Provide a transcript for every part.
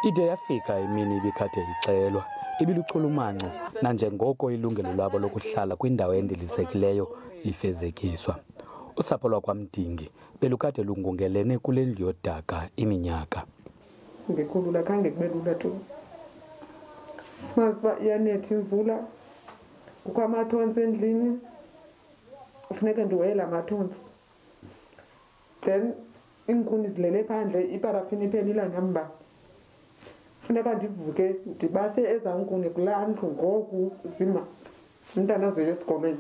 Ide yafika imini ibikade ixelwa, ibiluchulumanco nanjengoko ilungelo lwabo lokuhlala kwindawo endilisekileyo lifezekiswa. Usapho lwakwaMdingi belukade lungungelene kule ndlu yodaka iminyaka. Ngekhulula khange kube lula tu. Maziba iyanethi imvula, kukho amathonsi endlini, kufuneka ndiwele amathonsi. Then iinkuni zilele phandle, iparafini iphelile namba. Funeka ndivuke ndibase ezaa nkuni kulaa ndlu ngoku nzima. Umntana azoya esikolweni.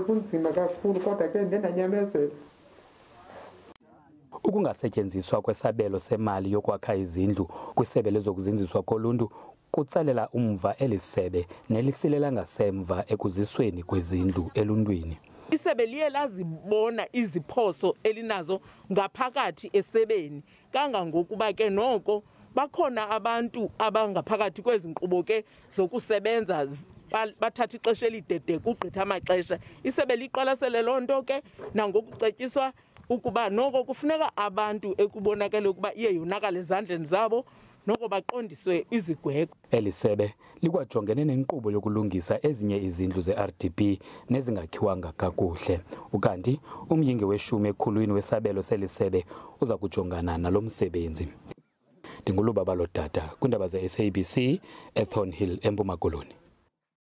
Kunzima kakhulu kodwa ke ndendanyamezela. Ukungasetyenziswa kwesabelo semali yokwakha izindlu kwisebe lezokuzinziswa koluntu kutsalela umva eli sebe nelisilela ngasemva ekuzisweni kwezindlu eluntwini. Isebe liye lazibona iziphoso elinazo ngaphakathi esebeni kangangokuba ke noko bakhona abantu abangaphakathi kwezi nkqubo ke zokusebenza bathatha ixesha elide kugqitha amaxesha. Isebe liqwalasele loo nto ke nangokucetyiswa ukuba noko kufuneka abantu ekubonakala ukuba iye yonakala ezandleni zabo noko baqondiswe izigweko. Eli sebe likwajongene nenkqubo yokulungisa ezinye izindlu ze-RDP nezingakhiwanga kakuhle. Ukanti umyinge we-10 ekhulwini wesabelo seli sebe uza kujongana nalo msebenzi. Ndingulubaba lodada kwiindaba ze-SABC eThornhill eMpuma Koloni.